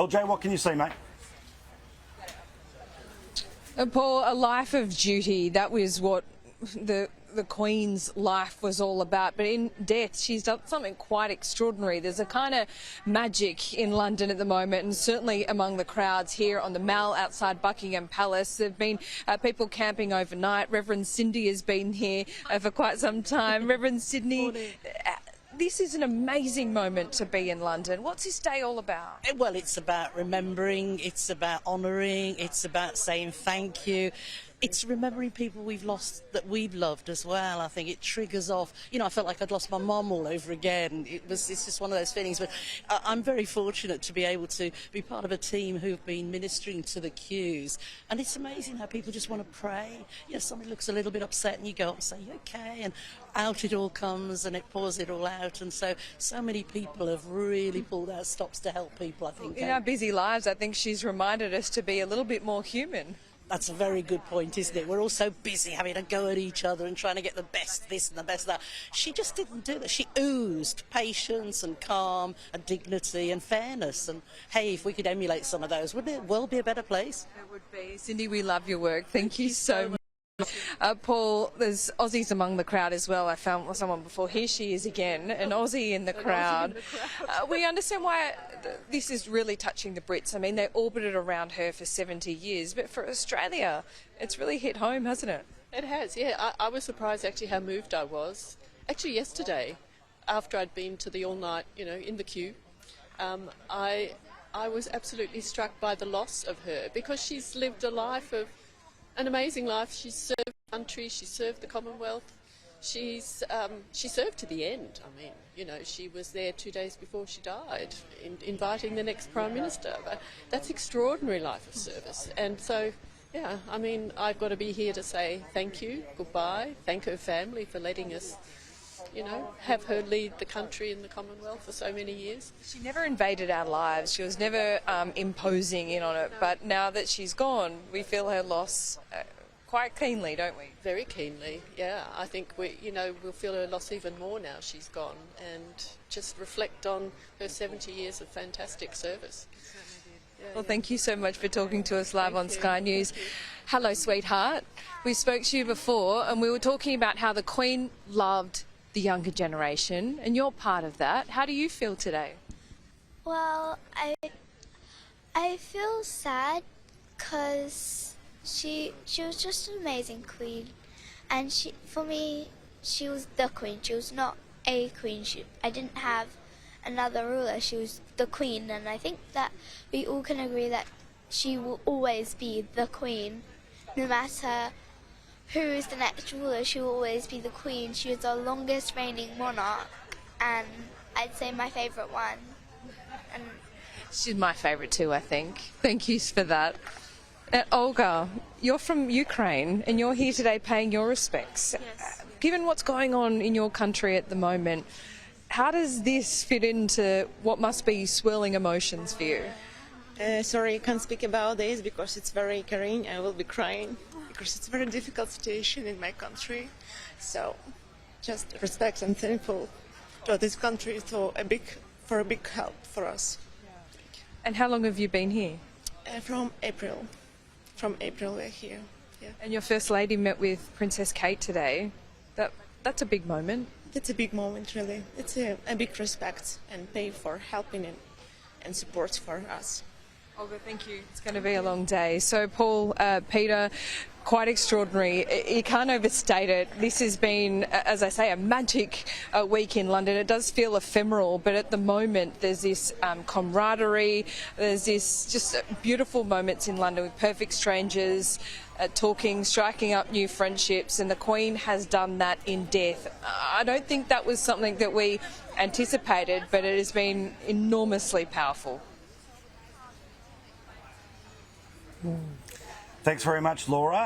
LJ, what can you say, mate? Paul, a life of duty, that was what the Queen's life was all about. But in death, she's done something quite extraordinary. There's a kind of magic in London at the moment, and certainly among the crowds here on the Mall outside Buckingham Palace. There have been people camping overnight. Reverend Cindy has been here for quite some time. Reverend Sydney, this is an amazing moment to be in London. What's this day all about? Well, it's about remembering, it's about honouring, it's about saying thank you. It's remembering people we've lost that we've loved as well. I think it triggers off. You know, I felt like I'd lost my mum all over again. It's just one of those feelings. But I'm very fortunate to be able to be part of a team who've been ministering to the queues. And it's amazing how people just want to pray. You know, somebody looks a little bit upset and you go up and say, okay, and out it all comes and it pours it all out. And so many people have really pulled out stops to help people, I think. In our busy lives, I think she's reminded us to be a little bit more human. That's a very good point, isn't it? We're all so busy having a go at each other and trying to get the best this and the best that. She just didn't do that. She oozed patience and calm and dignity and fairness. And hey, if we could emulate some of those, wouldn't the world be a better place? It would be. Cindy, we love your work. Thank you so much. Paul, there's Aussies among the crowd as well. I found someone before. Here she is again, an Aussie in the crowd. We understand why this is really touching the Brits. I mean, they orbited around her for 70 years, but for Australia, it's really hit home, hasn't it? It has, yeah. I was surprised actually how moved I was. Actually, yesterday, after I'd been to the all-night, in the queue, I was absolutely struck by the loss of her, because she's lived an amazing life. She served the country, she served the Commonwealth, she served to the end. I mean, she was there 2 days before she died, inviting the next Prime Minister. But that's extraordinary life of service. And so, yeah, I mean, I've got to be here to say thank you, goodbye, thank her family for letting us, have her lead the country and the Commonwealth for so many years. She never invaded our lives. She was never imposing in on it. But now that she's gone, we feel her loss quite keenly, don't we? Very keenly, yeah. I think we'll feel her loss even more now she's gone, and just reflect on her 70 years of fantastic service. Well, thank you so much for talking to us live on Sky News. Hello, sweetheart. We spoke to you before, and we were talking about how the Queen loved the younger generation, and you're part of that. How do you feel today? Well, I feel sad because she was just an amazing queen, and for me she was the queen. She was not a queen. I didn't have another ruler. She was the queen, and I think that we all can agree that she will always be the queen, no matter who is the next ruler. She will always be the queen. She was the longest reigning monarch, and I'd say my favourite one. And she's my favourite too, I think. Thank you for that. Olga, you're from Ukraine and you're here today paying your respects. Yes. Given what's going on in your country at the moment, how does this fit into what must be swirling emotions for you? Sorry, I can't speak about this because it's very caring. I will be crying because it's a very difficult situation in my country. So, just respect and thankful to this country for a big help for us. And how long have you been here? From April. From April we're here. Yeah. And your First Lady met with Princess Kate today. That's a big moment. It's a big moment, really. It's a big respect and pay for helping and support for us. Olga, thank you. It's going to be a long day. So, Paul, Peter, quite extraordinary. You can't overstate it. This has been, as I say, a magic week in London. It does feel ephemeral, but at the moment there's this camaraderie, there's this just beautiful moments in London with perfect strangers, talking, striking up new friendships, and the Queen has done that in death. I don't think that was something that we anticipated, but it has been enormously powerful. Thanks very much, Laura.